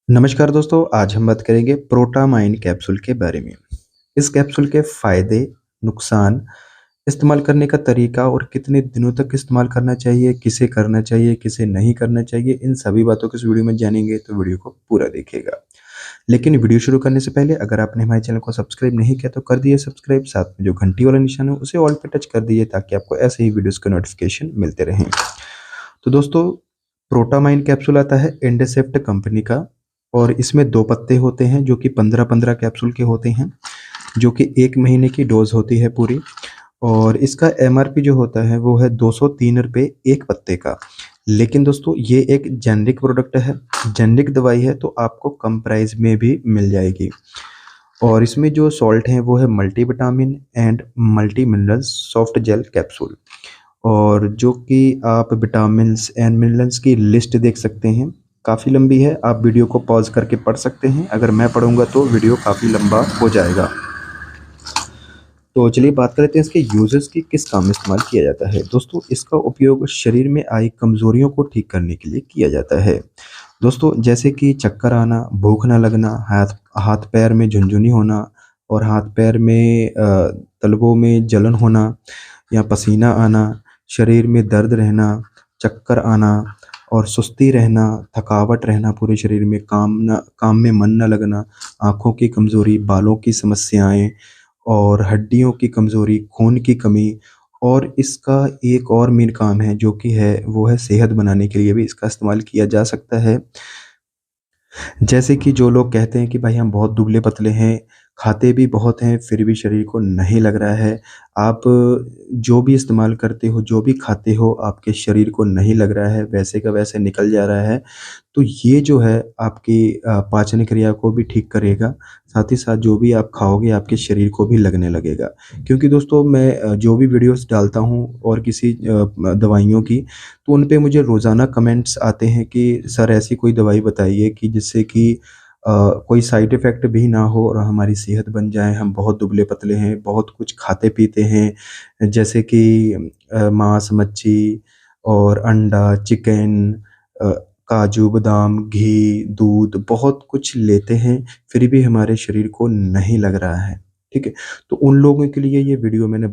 नमस्कार दोस्तों, आज हम बात करेंगे प्रोटामाइन कैप्सूल के बारे में। इस कैप्सूल के फ़ायदे, नुकसान, इस्तेमाल करने का तरीका और कितने दिनों तक इस्तेमाल करना चाहिए, किसे करना चाहिए, किसे नहीं करना चाहिए, इन सभी बातों को इस वीडियो में जानेंगे, तो वीडियो को पूरा देखिएगा। लेकिन वीडियो शुरू करने से पहले अगर आपने हमारे चैनल को सब्सक्राइब नहीं किया तो कर दिए सब्सक्राइब, साथ में जो घंटी वाला निशान है उसे ऑल पे टच कर दीजिए ताकि आपको ऐसे ही वीडियोज़ के नोटिफ़िकेशन मिलते रहें। तो दोस्तों, प्रोटामाइन कैप्सूल आता है एंडेसेप्ट कंपनी का और इसमें 2 पत्ते होते हैं जो कि 15-15 कैप्सूल के होते हैं, जो कि 1 महीने की डोज़ होती है पूरी। और इसका एमआरपी जो होता है वो है ₹203 1 पत्ते का। लेकिन दोस्तों, ये एक जेनेरिक प्रोडक्ट है, जेनेरिक दवाई है, तो आपको कम प्राइस में भी मिल जाएगी। और इसमें जो सॉल्ट हैं वो है multivitamin and multi minerals soft gel capsule. और जो कि आप विटामिन्स एंड मिनरल्स की लिस्ट देख सकते हैं, काफ़ी लंबी है, आप वीडियो को पॉज़ करके पढ़ सकते हैं। अगर मैं पढ़ूँगा तो वीडियो काफ़ी लंबा हो जाएगा। तो चलिए बात कर लेते हैं इसके यूज़ेस की, किस काम में इस्तेमाल किया जाता है। दोस्तों, इसका उपयोग शरीर में आई कमज़ोरियों को ठीक करने के लिए किया जाता है। दोस्तों, जैसे कि चक्कर आना, भूख ना लगना, हाथ-पैर में झुनझुनी होना और हाथ-पैर में तलवों में जलन होना या पसीना आना, शरीर में दर्द रहना, चक्कर आना और सुस्ती रहना, थकावट रहना पूरे शरीर में, काम में मन ना लगना, आँखों की कमज़ोरी, बालों की समस्याएँ और हड्डियों की कमज़ोरी, खून की कमी। और इसका एक और मेन काम है जो कि है वो है सेहत बनाने के लिए भी इसका इस्तेमाल किया जा सकता है। जैसे कि जो लोग कहते हैं कि भाई हम बहुत दुबले-पतले हैं, खाते भी बहुत हैं, फिर भी शरीर को नहीं लग रहा है। आप जो भी इस्तेमाल करते हो, जो भी खाते हो, आपके शरीर को नहीं लग रहा है, वैसे का वैसे निकल जा रहा है। तो ये जो है आपकी पाचन क्रिया को भी ठीक करेगा, साथ ही साथ जो भी आप खाओगे आपके शरीर को भी लगने लगेगा। क्योंकि दोस्तों, मैं जो भी वीडियोज़ डालता हूँ और किसी दवाइयों की, तो उन पे मुझे रोज़ाना कमेंट्स आते हैं कि सर ऐसी कोई दवाई बताइए कि जिससे कि कोई साइड इफ़ेक्ट भी ना हो और हमारी सेहत बन जाए। हम बहुत दुबले-पतले हैं, बहुत कुछ खाते-पीते हैं, जैसे कि मांस, मच्छी और अंडा, चिकन, अ, काजू, बादाम, घी, दूध बहुत कुछ लेते हैं, फिर भी हमारे शरीर को नहीं लग रहा है, ठीक है? तो उन लोगों के लिए ये वीडियो मैंने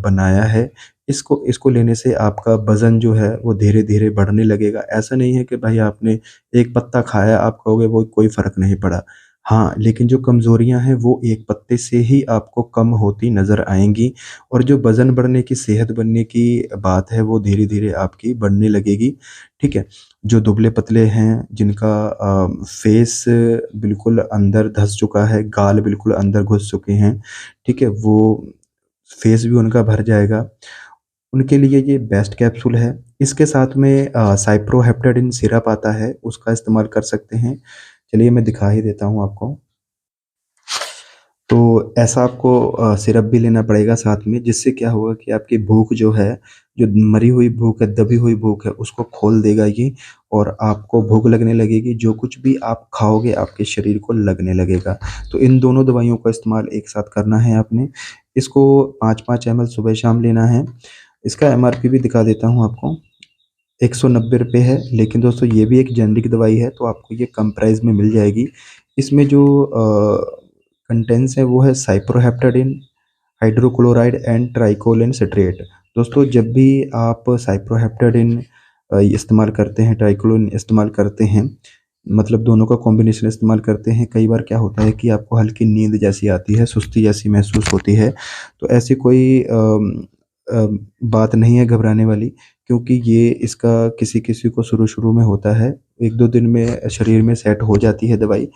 बनाया है। इसको इसको लेने से आपका वज़न जो है वो धीरे-धीरे बढ़ने लगेगा। ऐसा नहीं है कि भाई आपने एक पत्ता खाया, आप कहोगे वो कोई फ़र्क नहीं पड़ा। हाँ, लेकिन जो कमज़ोरियाँ हैं वो एक पत्ते से ही आपको कम होती नज़र आएँगी और जो वज़न बढ़ने की, सेहत बनने की बात है वो धीरे-धीरे आपकी बढ़ने लगेगी, ठीक है? जो दुबले-पतले हैं, जिनका फेस बिल्कुल अंदर धँस चुका है, गाल बिल्कुल अंदर घुस चुके हैं, ठीक है? वो फेस भी उनका भर जाएगा। उनके लिए ये बेस्ट कैप्सूल है। इसके साथ में साइप्रोहेप्टेडिन सिरप आता है, उसका इस्तेमाल कर सकते हैं। चलिए मैं दिखा ही देता हूँ आपको। तो ऐसा आपको सिरप भी लेना पड़ेगा साथ में, जिससे क्या होगा कि आपकी भूख जो है, जो मरी हुई भूख है, दबी हुई भूख है, उसको खोल देगा ये और आपको भूख लगने लगेगी। जो कुछ भी आप खाओगे, आपके शरीर को लगने लगेगा। तो इन दोनों दवाइयों का इस्तेमाल एक साथ करना है आपने। इसको 5-5 एमएल सुबह-शाम लेना है। इसका एमआरपी भी दिखा देता हूँ आपको। ₹190 है, लेकिन दोस्तों ये भी एक जेनेरिक दवाई है, तो आपको ये कम प्राइस में मिल जाएगी। इसमें जो कंटेंट्स हैं वो है साइप्रोहेप्टेडिन, हाइड्रोक्लोराइड एंड ट्राइकोलिन सिट्रेट। दोस्तों, जब भी आप साइप्रोहेप्टेडिन इस्तेमाल करते हैं, ट्राइक्लोलिन इस्तेमाल करते हैं, मतलब दोनों का कॉम्बिनेशन इस्तेमाल करते हैं, कई बार क्या होता है कि आपको हल्की नींद जैसी आती है, सुस्ती जैसी महसूस होती है। तो ऐसी कोई बात नहीं है घबराने वाली, क्योंकि ये इसका किसी-किसी को शुरू-शुरू में होता है। 1-2 दिन में शरीर में सेट हो जाती है दवाई,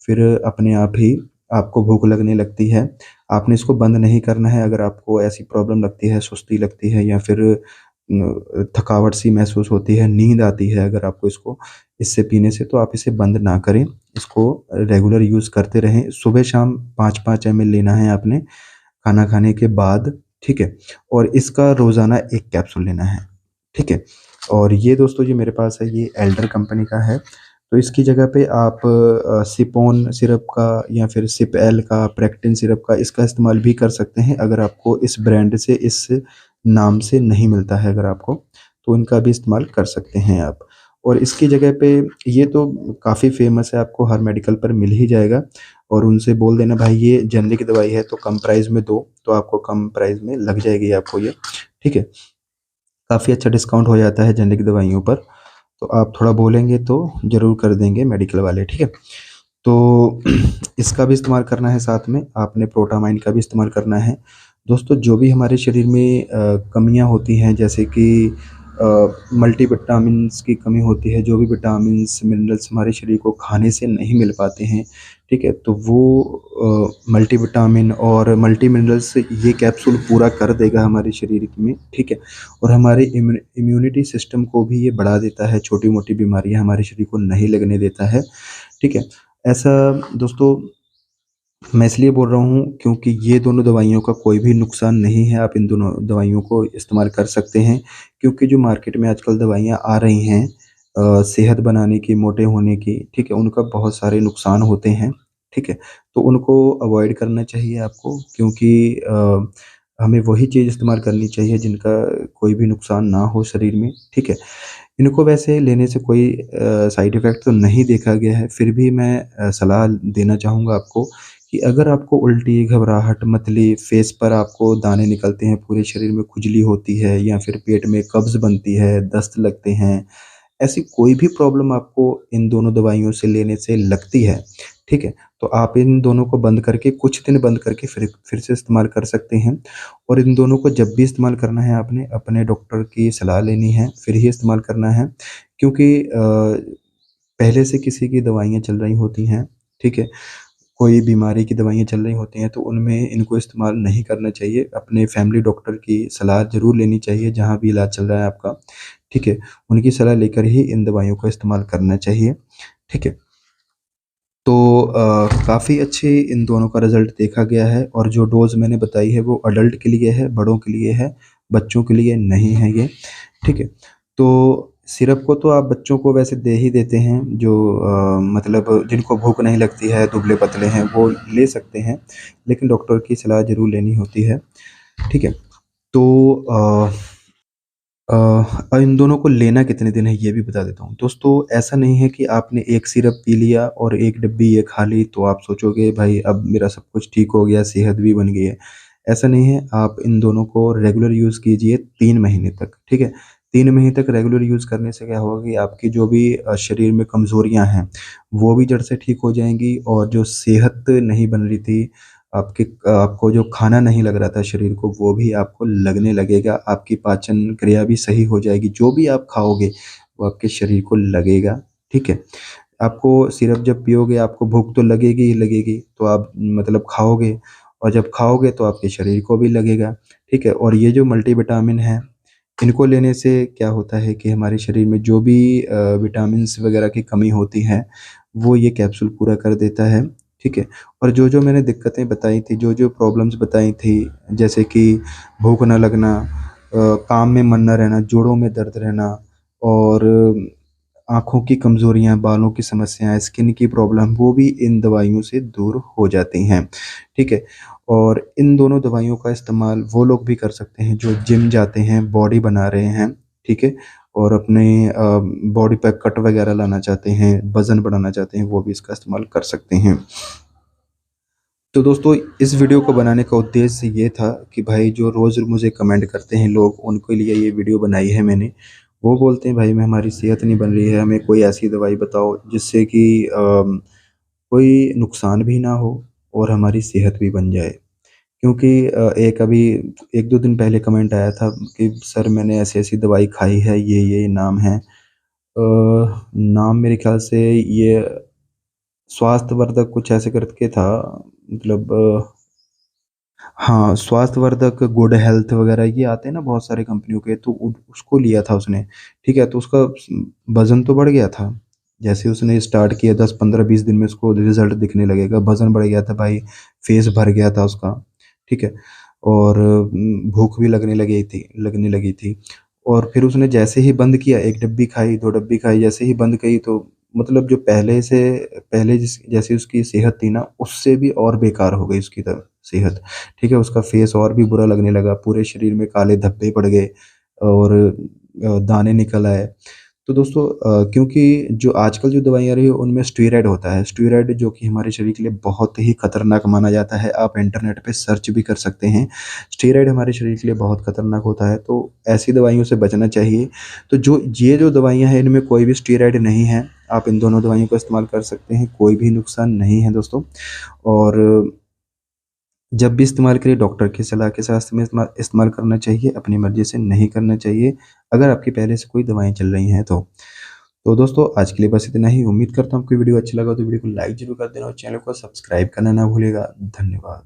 फिर अपने आप ही आपको भूख लगने लगती है। आपने इसको बंद नहीं करना है। अगर आपको ऐसी प्रॉब्लम लगती है, सुस्ती लगती है या फिर थकावट सी महसूस होती है, नींद आती है अगर आपको इससे पीने से, तो आप इसे बंद ना करें। इसको रेगुलर यूज़ करते रहें। सुबह-शाम 5-5 एमएल लेना है आपने, खाना खाने के बाद, ठीक है? और इसका रोज़ाना 1 कैप्सूल लेना है, ठीक है? और ये दोस्तों जो मेरे पास है ये एल्डर कंपनी का है, तो इसकी जगह पे आप सिपोन सिरप का या फिर सिप-एल का, प्रेक्टिन सिरप का इसका इस्तेमाल भी कर सकते हैं। अगर आपको इस ब्रांड से, इस नाम से नहीं मिलता है अगर आपको, तो इनका भी इस्तेमाल कर सकते हैं आप। और इसकी जगह पे ये तो काफ़ी फ़ेमस है, आपको हर मेडिकल पर मिल ही जाएगा और उनसे बोल देना भाई ये जेनेरिक दवाई है तो कम प्राइस में दो, तो आपको कम प्राइस में लग जाएगी आपको ये, ठीक है। काफ़ी अच्छा डिस्काउंट हो जाता है जेनेरिक दवाइयों पर, तो आप थोड़ा बोलेंगे तो ज़रूर कर देंगे मेडिकल वाले, ठीक है। तो इसका भी इस्तेमाल करना है, साथ में आपने प्रोटामाइन का भी इस्तेमाल करना है। दोस्तों जो भी हमारे शरीर में कमियाँ होती हैं, जैसे कि मल्टीविटामिन्स की कमी होती है, जो भी विटामिन्स, मिनरल्स हमारे शरीर को खाने से नहीं मिल पाते हैं, ठीक है? तो वो मल्टीविटामिन और मल्टी मिनरल्स ये कैप्सूल पूरा कर देगा हमारे शरीर में, ठीक है? और हमारे इम्यूनिटी सिस्टम को भी ये बढ़ा देता है, छोटी-मोटी बीमारियाँ हमारे शरीर को नहीं लगने देता है, ठीक है? ऐसा दोस्तों मैं इसलिए बोल रहा हूँ क्योंकि ये दोनों दवाइयों का कोई भी नुकसान नहीं है, आप इन दोनों दवाइयों को इस्तेमाल कर सकते हैं। क्योंकि जो मार्केट में आजकल दवाइयाँ आ रही हैं सेहत बनाने की, मोटे होने की, ठीक है? उनका बहुत सारे नुकसान होते हैं, ठीक है? तो उनको अवॉइड करना चाहिए आपको, क्योंकि हमें वही चीज़ इस्तेमाल करनी चाहिए जिनका कोई भी नुकसान ना हो शरीर में, ठीक है? इनको वैसे लेने से कोई साइड इफ़ेक्ट तो नहीं देखा गया है, फिर भी मैं सलाह देना चाहूँगा आपको कि अगर आपको उल्टी, घबराहट, मतली, फेस पर आपको दाने निकलते हैं, पूरे शरीर में खुजली होती है या फिर पेट में कब्ज़ बनती है, दस्त लगते हैं, ऐसी कोई भी प्रॉब्लम आपको इन दोनों दवाइयों से लेने से लगती है, ठीक है? तो आप इन दोनों को बंद करके कुछ दिन बंद करके फिर से इस्तेमाल कर सकते हैं और इन दोनों को जब भी इस्तेमाल करना है आपने अपने डॉक्टर की सलाह लेनी है, फिर ही इस्तेमाल करना है। क्योंकि पहले से किसी की दवाइयाँ चल रही होती हैं, ठीक है? कोई बीमारी की दवाइयाँ चल रही होती हैं, तो उनमें इनको इस्तेमाल नहीं करना चाहिए। अपने फैमिली डॉक्टर की सलाह ज़रूर लेनी चाहिए, जहाँ भी इलाज चल रहा है आपका, ठीक है? उनकी सलाह लेकर ही इन दवाइयों का इस्तेमाल करना चाहिए, ठीक है? तो काफ़ी अच्छे इन दोनों का रिज़ल्ट देखा गया है और जो डोज़ मैंने बताई है वो अडल्ट के लिए है, बड़ों के लिए है, बच्चों के लिए नहीं है ये, ठीक है? तो सिरप को तो आप बच्चों को वैसे दे ही देते हैं, जो मतलब जिनको भूख नहीं लगती है, दुबले-पतले हैं, वो ले सकते हैं, लेकिन डॉक्टर की सलाह ज़रूर लेनी होती है, ठीक है? तो इन दोनों को लेना कितने दिन है ये भी बता देता हूँ। दोस्तों ऐसा नहीं है कि आपने एक सिरप पी लिया और एक डिब्बी ये खा ली तो आप सोचोगे भाई अब मेरा सब कुछ ठीक हो गया, सेहत भी बन गई है। ऐसा नहीं है, आप इन दोनों को रेगुलर यूज़ कीजिए 3 महीने तक, ठीक है? 3 महीने तक रेगुलर यूज़ करने से क्या होगा कि आपकी जो भी शरीर में कमज़ोरियाँ हैं, वो भी जड़ से ठीक हो जाएँगी और जो सेहत नहीं बन रही थी, आपको जो खाना नहीं लग रहा था शरीर को, वो भी आपको लगने लगेगा। आपकी पाचन क्रिया भी सही हो जाएगी। जो भी आप खाओगे, वो आपके शरीर को लगेगा, ठीक है? आपको सिरप जब पियोगे, आपको भूख तो लगेगी ही लगेगी, तो आप मतलब खाओगे और जब खाओगे तो आपके शरीर को भी लगेगा, ठीक है? और ये जो मल्टीविटामिन है, इनको लेने से क्या होता है कि हमारे शरीर में जो भी विटामिन्स वगैरह की कमी होती है, वो ये कैप्सूल पूरा कर देता है, ठीक है? और जो-जो मैंने दिक्कतें बताई थी, जो-जो प्रॉब्लम्स बताई थी, जैसे कि भूख ना लगना, काम में मन ना रहना, जोड़ों में दर्द रहना और आँखों की कमज़ोरियाँ, बालों की समस्याएँ, स्किन की प्रॉब्लम, वो भी इन दवाइयों से दूर हो जाती हैं, ठीक है? और इन दोनों दवाइयों का इस्तेमाल वो लोग भी कर सकते हैं जो जिम जाते हैं, बॉडी बना रहे हैं, ठीक है? और अपने बॉडी पे कट वगैरह लाना चाहते हैं, वज़न बढ़ाना चाहते हैं, वो भी इसका इस्तेमाल कर सकते हैं। तो दोस्तों इस वीडियो को बनाने का उद्देश्य ये था कि भाई जो रोज़ मुझे कमेंट करते हैं लोग, उनके लिए ये वीडियो बनाई है मैंने। वो बोलते हैं भाई मैं हमारी सेहत नहीं बन रही है, हमें कोई ऐसी दवाई बताओ जिससे कि कोई नुकसान भी ना हो और हमारी सेहत भी बन जाए। क्योंकि एक अभी 1-2 दिन पहले कमेंट आया था कि सर मैंने ऐसी-ऐसी दवाई खाई है, ये नाम है। नाम मेरे ख़्याल से ये स्वास्थ्यवर्धक कुछ ऐसे करके था, मतलब हाँ, स्वास्थ्यवर्धक, गुड हेल्थ वगैरह ये आते हैं ना बहुत सारी कंपनियों के, तो उ उसको लिया था उसने, ठीक है? तो उसका वज़न तो बढ़ गया था। जैसे उसने स्टार्ट किया 10, 15, 20 दिन में उसको रिज़ल्ट दिखने लगेगा, वज़न बढ़ गया था भाई, फेस भर गया था उसका, ठीक है? और भूख भी लगने लगी थी और फिर उसने जैसे ही बंद किया, 1 डब्बी खाई, 2 डब्बी खाई, जैसे ही बंद करी तो मतलब जो पहले जैसी उसकी सेहत थी ना, उससे भी और बेकार हो गई उसकी सेहत। ठीक है? उसका फेस और भी बुरा लगने लगा, पूरे शरीर में काले धब्बे पड़ गए और दाने निकल आए। तो दोस्तों क्योंकि जो आजकल जो दवाइयाँ आ रही है उनमें स्टेरॉइड होता है। स्टेरॉइड जो कि हमारे शरीर के लिए बहुत ही खतरनाक माना जाता है। आप इंटरनेट पे सर्च भी कर सकते हैं। स्टेरॉइड हमारे शरीर के लिए बहुत खतरनाक होता है, तो ऐसी दवाइयों से बचना चाहिए। तो जो ये जो दवाइयाँ हैं इनमें कोई भी स्टेरॉइड नहीं है। आप इन दोनों दवाइयों का इस्तेमाल कर सकते हैं, कोई भी नुकसान नहीं है दोस्तों। और जब भी इस्तेमाल करिए डॉक्टर की सलाह के साथ में इस्तेमाल करना चाहिए, अपनी मर्ज़ी से नहीं करना चाहिए, अगर आपकी पहले से कोई दवाएँ चल रही हैं तो। तो दोस्तों आज के लिए बस इतना ही। उम्मीद करता हूँ आपको वीडियो अच्छा लगा तो वीडियो को लाइक ज़रूर कर देना और चैनल को सब्सक्राइब करना ना भूलिएगा। धन्यवाद।